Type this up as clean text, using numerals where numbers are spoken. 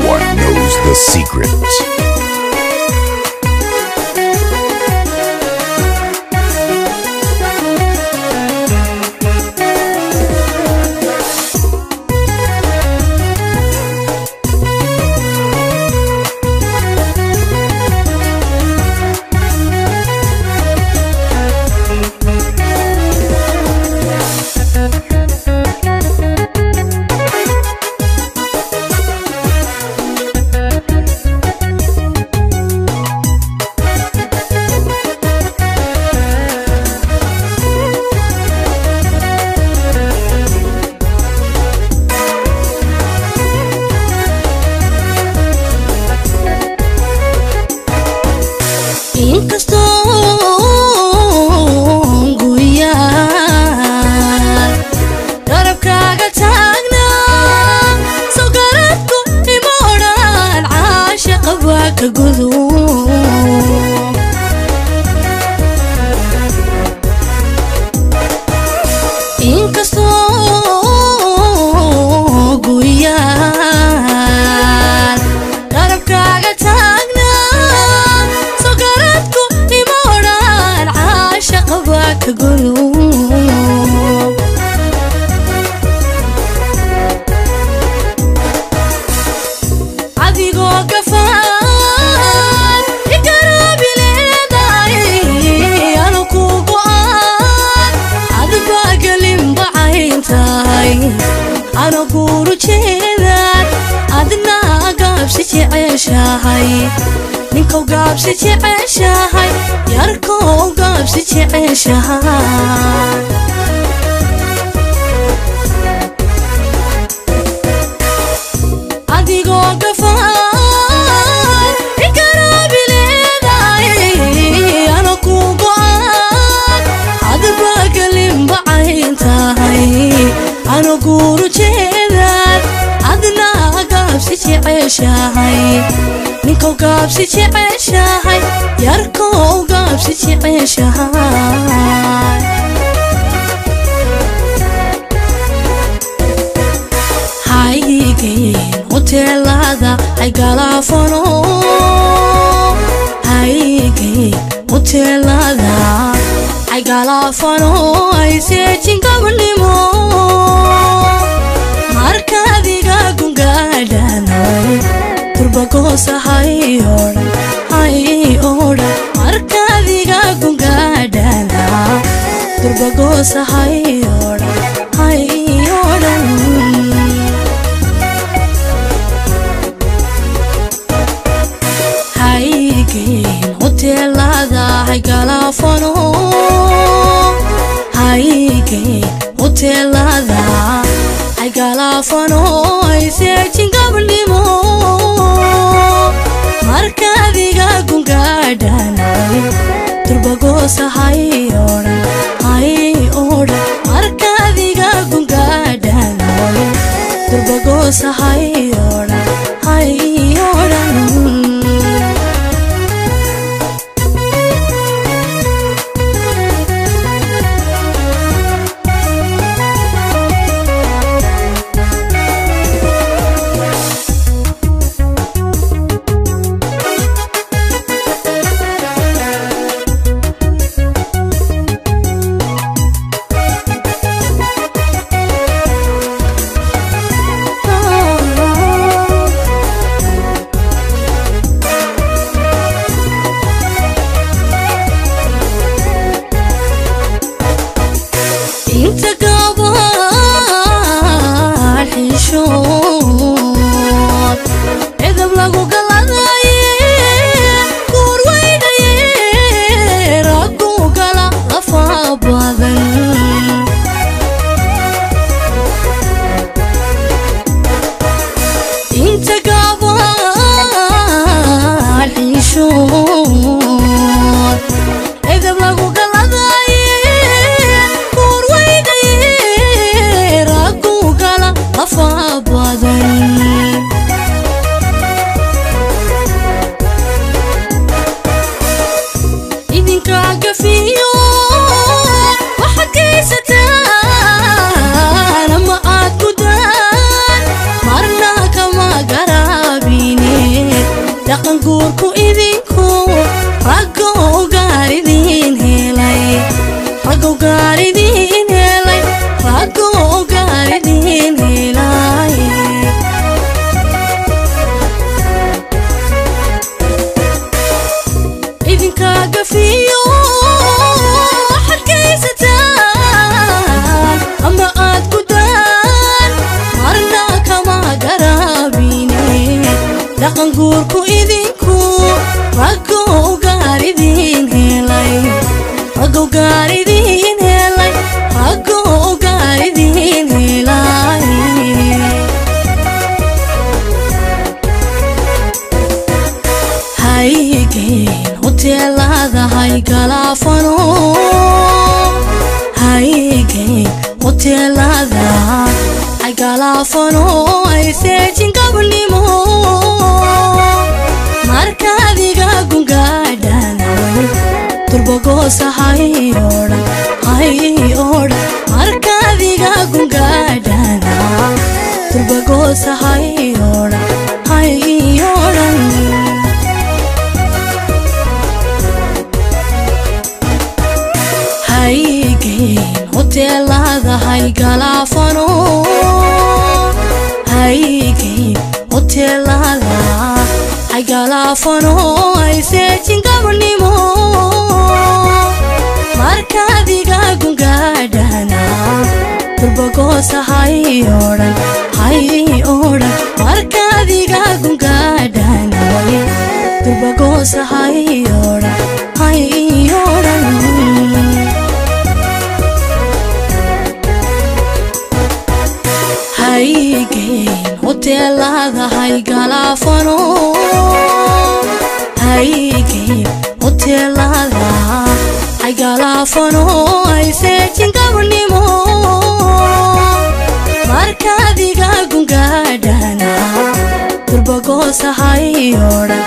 one knows the secret. ninka gaabsi jeceshahay yarko gaabsi jeceshahay adigoo gafaan ikarabileeday ana ku go'an adba galin bacayntahay ana guuru jeedad adna gaabsi jeceshahay ninka gaabsi jeceshahay yarko gaabsi jeceshahay haygeen hoteelada ay galafano haygeen hoteelada ay galafano ay seejin gabanimo markadiga gungaadhanay turbagosa hay oran markadiga gungaadhana turbagosa hay oran haygeen hoteelada hay galafano haygeen hoteelada ay galafano ay seejin gabanimo markadiga gungaadhanay turbagosa hay oran markadiga gungaadhanay turbagosa hay oran guurku idinku raggo gaaridin helay raggo gaaridin helay raggo gaaridin helay idinka gafiyo harkaysataan ama aad ku daan marna kama garabine dhaqan guurku idinku raggo gaaridin helay raggo gaaridin helay raggo gaaridin helay haygeen hoteelada hay galaafano haygeen hoteelada hay galaafano ay seejin gabnimo markaadiga gungaadhanaway turbagoosa hay odhan markaadiga gungaadhana turbagoosa hay odhan haygeen hoteelada hay galaafano haygeen hoteelada hay galaafano ay seejin gabnimo markaadiga gungaadhana turbagoosa hay odhan markaadiga gungaadhana turbagoosa hay odhan haygeen hoteelada hay galaafano haygeen hoteelada hay galaafano ay seejin gabnimo markaadiga gungaadhana turbagoosa hay odhan